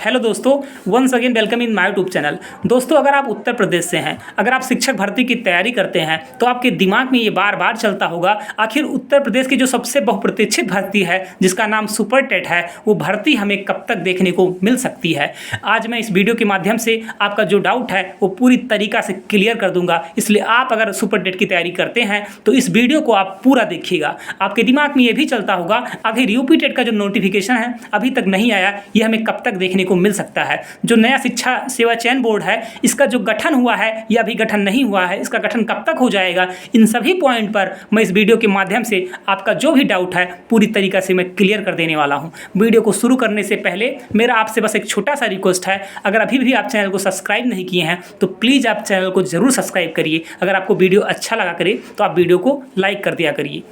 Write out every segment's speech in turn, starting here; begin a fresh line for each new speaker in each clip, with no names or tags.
Hello दोस्तों, once again welcome in my YouTube channel. दोस्तों, अगर आप उत्तर प्रदेश से हैं, अगर आप शिक्षक भर्ती की तैयारी करते हैं तो आपके दिमाग में ये बार बार चलता होगा, आखिर उत्तर प्रदेश की जो सबसे बहुप्रतीक्षित भर्ती है जिसका नाम सुपर टेट है, वो भर्ती हमें कब तक देखने को मिल सकती है। आज मैं इस वीडियो के माध्यम से आपका जो डाउट है वो पूरी तरीक़ा से क्लियर कर दूंगा। इसलिए आप अगर सुपर टेट की तैयारी करते हैं तो इस वीडियो को आप पूरा देखिएगा। आपके दिमाग में ये भी चलता होगा, आखिर यूपी टेट का जो नोटिफिकेशन है अभी तक नहीं आया, ये हमें कब तक देखने को मिल सकता है। जो नया शिक्षा सेवा चयन बोर्ड है, इसका जो गठन हुआ है या अभी गठन नहीं हुआ है, इसका गठन कब तक हो जाएगा, इन सभी पॉइंट पर मैं इस वीडियो के माध्यम से आपका जो भी डाउट है पूरी तरीके से मैं क्लियर कर देने वाला हूं। वीडियो को शुरू करने से पहले मेरा आपसे बस एक छोटा सा रिक्वेस्ट है, अगर अभी भी आप चैनल को सब्सक्राइब नहीं किए हैं तो प्लीज़ आप चैनल को जरूर सब्सक्राइब करिए। अगर आपको वीडियो अच्छा लगा करे तो आप वीडियो को लाइक कर दिया करिए।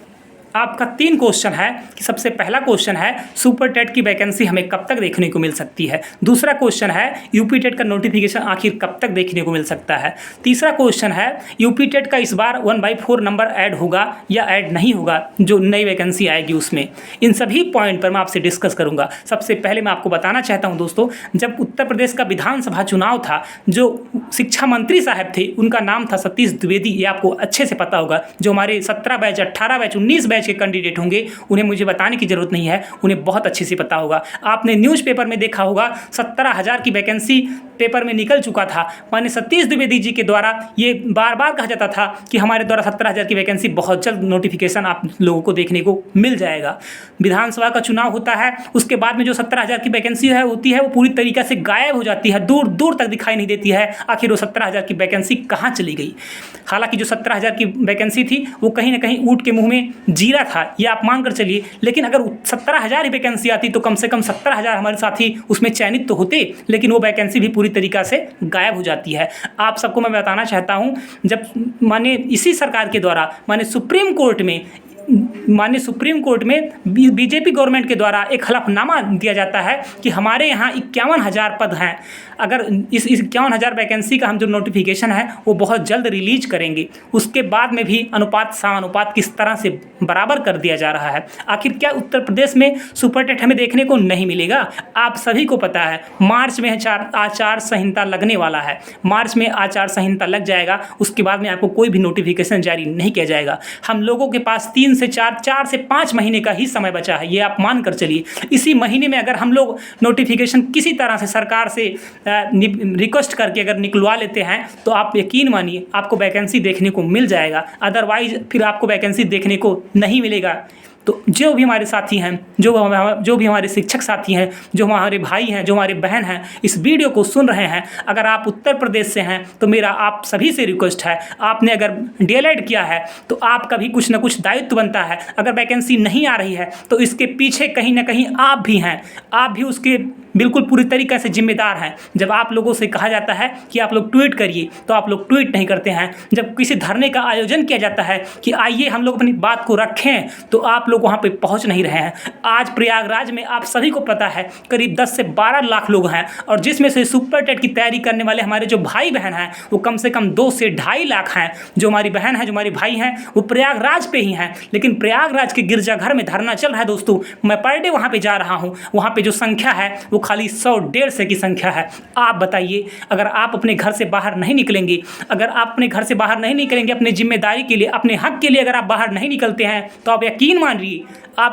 आपका 3 क्वेश्चन है कि सबसे पहला क्वेश्चन है सुपर टेट की वैकेंसी हमें कब तक देखने को मिल सकती है। दूसरा क्वेश्चन है यूपी टेट का नोटिफिकेशन आखिर कब तक देखने को मिल सकता है। तीसरा क्वेश्चन है यूपी टेट का इस बार 1/4 नंबर ऐड होगा या ऐड नहीं होगा, जो नई वैकेंसी आएगी उसमें। इन सभी पॉइंट पर मैं आपसे डिस्कस करूंगा। सबसे पहले मैं आपको बताना चाहता हूं दोस्तों, जब उत्तर प्रदेश का विधानसभा चुनाव था, जो शिक्षा मंत्री साहब थे उनका नाम था सतीश द्विवेदी। ये आपको अच्छे से पता होगा। जो हमारे 17 बैच, 18 बैच, 19 बैच के कैंडिडेट होंगे उन्हें मुझे बताने की जरूरत नहीं है, उन्हें बहुत अच्छे से पता होगा। आपने न्यूज़पेपर में देखा होगा 17,000 की वैकेंसी पेपर में निकल चुका था। माननीय सतीश द्विवेदी जी के द्वारा ये बार बार कहा जाता था कि हमारे द्वारा 17,000 की वैकेंसी बहुत जल्द नोटिफिकेशन आप लोगों को देखने को मिल जाएगा। विधानसभा का चुनाव होता है, उसके बाद में जो 17,000 की वैकेंसी होती है वो पूरी तरीके से गायब हो जाती है, दूर दूर तक दिखाई नहीं देती है। आखिर वो 17,000 की वैकेंसी कहाँ चली गई। हालांकि जो 17,000 की वैकेंसी थी वो कहीं ना कहीं ऊँट के मुंह में जीरा था, ये आप मान कर चलिए। लेकिन अगर 17,000 ही वैकेंसी आती तो कम से कम 17,000 हमारे साथी उसमें चयनित तो होते, लेकिन वो वैकेंसी भी पूरी तरीक़ा से गायब हो जाती है। आप सबको मैं बताना चाहता हूँ, जब माने इसी सरकार के द्वारा माने सुप्रीम कोर्ट में बीजेपी गवर्नमेंट के द्वारा एक हलफनामा दिया जाता है कि हमारे यहाँ 51,000 पद हैं। अगर इस 51,000 वैकेंसी का हम जो नोटिफिकेशन है वो बहुत जल्द रिलीज करेंगे। उसके बाद में भी अनुपात समानुपात किस तरह से बराबर कर दिया जा रहा है। आखिर क्या उत्तर प्रदेश में सुपर टेट हमें देखने को नहीं मिलेगा? आप सभी को पता है मार्च में आचार संहिता लगने वाला है। मार्च में आचार संहिता लग जाएगा, उसके बाद में आपको कोई भी नोटिफिकेशन जारी नहीं किया जाएगा। हम लोगों के पास 3 से 4 से 5 महीने का ही समय बचा है, ये आप मान कर चलिए। इसी महीने में अगर हम लोग नोटिफिकेशन किसी तरह से सरकार से रिक्वेस्ट करके अगर निकलवा लेते हैं तो आप यकीन मानिए आपको वैकेंसी देखने को मिल जाएगा। अदरवाइज फिर आपको वैकेंसी देखने को नहीं मिलेगा। तो जो भी हमारे साथी हैं, जो भी हमारे शिक्षक साथी हैं, जो हमारे भाई हैं, जो हमारे बहन हैं, इस वीडियो को सुन रहे हैं, अगर आप उत्तर प्रदेश से हैं तो मेरा आप सभी से रिक्वेस्ट है, आपने अगर डीएलएड किया है तो आपका भी कुछ ना कुछ दायित्व बनता है। अगर वैकेंसी नहीं आ रही है तो इसके पीछे कहीं ना कहीं आप भी हैं, आप भी उसके बिल्कुल पूरी तरीके से जिम्मेदार हैं। जब आप लोगों से कहा जाता है कि आप लोग ट्वीट करिए तो आप लोग ट्वीट नहीं करते हैं। जब किसी धरने का आयोजन किया जाता है कि आइए हम लोग अपनी बात को रखें, तो आप लोग वहाँ पे पहुँच नहीं रहे हैं। आज प्रयागराज में आप सभी को पता है करीब 10 से 12 लाख लोग हैं, और जिसमें से सुपर टेट की तैयारी करने वाले हमारे जो भाई बहन हैं वो कम से कम 2 से 2.5 लाख हैं। जो हमारी बहन है, जो हमारे भाई हैं, वो प्रयागराज पे ही हैं। लेकिन प्रयागराज के गिरजाघर में धरना चल रहा है दोस्तों। मैं पर डे वहाँ पे जा रहा हूँ, वहाँ पे जो संख्या है वो खाली 100-150 की संख्या है। आप बताइए, अगर आप अपने घर से बाहर नहीं निकलेंगे, अगर आप अपने घर से बाहर नहीं निकलेंगे अपनी जिम्मेदारी के लिए, अपने हक के लिए अगर आप बाहर नहीं निकलते हैं तो आप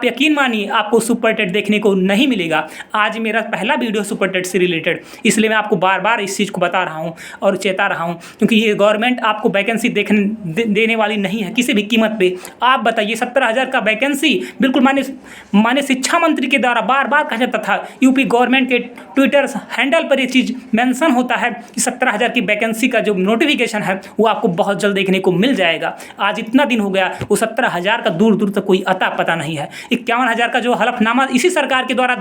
यकीन मानिए आपको सुपर टेट देखने को नहीं मिलेगा। आज मेरा पहला वीडियो सुपर टेट से रिलेटेड, इसलिए मैं आपको बार बार इस चीज़ को बता रहा हूँ और चेता रहा हूँ, क्योंकि ये गवर्नमेंट आपको वैकेंसी देने वाली नहीं है किसी भी कीमत पे। आप बताइए 17,000 का वैकेंसी बिल्कुल माने शिक्षा मंत्री के द्वारा बार बार कहा जाता था। यूपी गवर्नमेंट के ट्विटर हैंडल पर ये चीज़ मेंशन होता है कि 17,000 की वैकेंसी का जो नोटिफिकेशन है वो आपको बहुत जल्द देखने को मिल जाएगा। आज इतना दिन हो गया, वो 17,000 का दूर दूर तक कोई अता पता नहीं है। 51,000 का जो हलफनामा इसी सरकार के द्वारा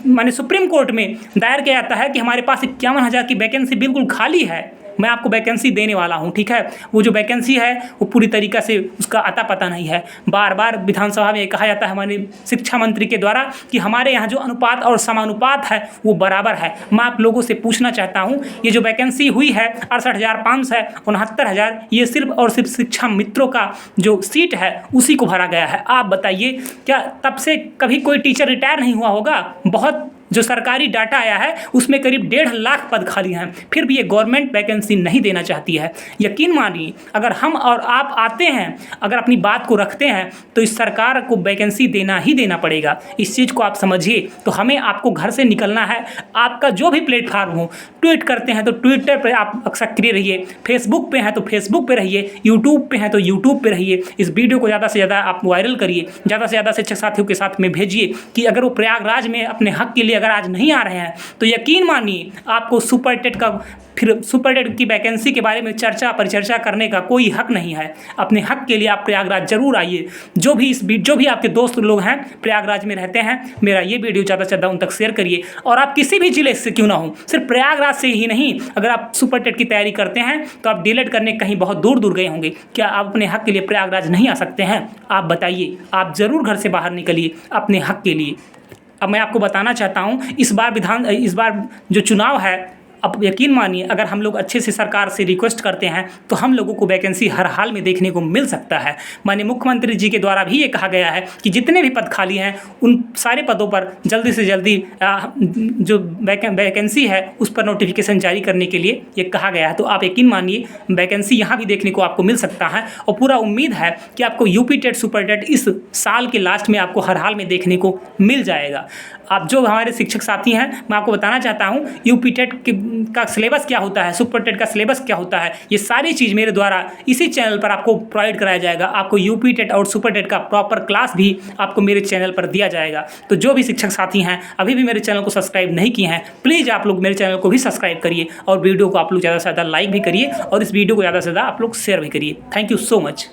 माने सुप्रीम कोर्ट में दायर किया जाता है कि हमारे पास 51,000 की वैकेंसी बिल्कुल खाली है, मैं आपको वैकेंसी देने वाला हूं, ठीक है। वो जो वैकेंसी है वो पूरी तरीक़ा से उसका अता पता नहीं है। बार बार विधानसभा में कहा जाता है हमारे शिक्षा मंत्री के द्वारा कि हमारे यहाँ जो अनुपात और समानुपात है वो बराबर है। मैं आप लोगों से पूछना चाहता हूँ, ये जो वैकेंसी हुई है 68,500 है, 69,000, ये सिर्फ और सिर्फ शिक्षा मित्रों का जो सीट है उसी को भरा गया है। आप बताइए, क्या तब से कभी कोई टीचर रिटायर नहीं हुआ होगा? बहुत जो सरकारी डाटा आया है उसमें करीब 1.5 लाख पद खाली हैं, फिर भी ये गवर्नमेंट वैकेंसी नहीं देना चाहती है। यकीन मानिए अगर हम और आप आते हैं, अगर अपनी बात को रखते हैं तो इस सरकार को वैकेंसी देना ही देना पड़ेगा। इस चीज़ को आप समझिए। तो हमें आपको घर से निकलना है। आपका जो भी प्लेटफार्म हो, ट्वीट करते हैं तो ट्विटर पर आप सक्रिय रहिए, फेसबुक पे हैं तो फेसबुक पे रहिए, यूट्यूब पे हैं तो यूट्यूब पे रहिए। इस वीडियो को ज़्यादा से ज़्यादा आप वायरल करिए, ज़्यादा से ज़्यादा शिक्षक साथियों के साथ में भेजिए कि अगर वो प्रयागराज में अपने हक के लिए अगर आज नहीं आ रहे हैं तो यकीन मानिए आपको सुपर टेट का, फिर सुपर टेट की वैकेंसी के बारे में चर्चा परिचर्चा करने का कोई हक नहीं है। अपने हक के लिए आप प्रयागराज जरूर आइए। जो भी आपके दोस्त लोग हैं प्रयागराज में रहते हैं, मेरा ये वीडियो ज़्यादा से ज़्यादा उन तक शेयर करिए। और आप किसी भी जिले से क्यों ना हो, सिर्फ प्रयागराज से ही नहीं, अगर आप सुपर टेट की तैयारी करते हैं तो आप डीएलएड करने कहीं बहुत दूर दूर गए होंगे, क्या आप अपने हक के लिए प्रयागराज नहीं आ सकते हैं? आप बताइए। आप ज़रूर घर से बाहर निकलिए अपने हक के लिए। अब मैं आपको बताना चाहता हूँ इस बार जो चुनाव है, अब यकीन मानिए अगर हम लोग अच्छे से सरकार से रिक्वेस्ट करते हैं तो हम लोगों को वैकेंसी हर हाल में देखने को मिल सकता है। माननीय मुख्यमंत्री जी के द्वारा भी ये कहा गया है कि जितने भी पद खाली हैं उन सारे पदों पर जल्दी से जल्दी जो वैकेंसी है उस पर नोटिफिकेशन जारी करने के लिए ये कहा गया है। तो आप यकीन मानिए वैकेंसी यहाँ भी देखने को आपको मिल सकता है। और पूरा उम्मीद है कि आपको यूपी टेट सुपर टेट इस साल के लास्ट में आपको हर हाल में देखने को मिल जाएगा। आप जो हमारे शिक्षक साथी हैं, मैं आपको बताना चाहता हूँ यूपी टेट का सिलेबस क्या होता है, सुपर टेट का सिलेबस क्या होता है, ये सारी चीज़ मेरे द्वारा इसी चैनल पर आपको प्रोवाइड कराया जाएगा। आपको यूपी टेट और सुपर टेट का प्रॉपर क्लास भी आपको मेरे चैनल पर दिया जाएगा। तो जो भी शिक्षक साथी हैं अभी भी मेरे चैनल को सब्सक्राइब नहीं किए हैं, प्लीज़ आप लोग मेरे चैनल को भी सब्सक्राइब करिए और वीडियो को आप लोग ज़्यादा से ज़्यादा लाइक भी करिए और इस वीडियो को ज़्यादा से ज़्यादा आप लोग शेयर भी करिए। Thank you so much.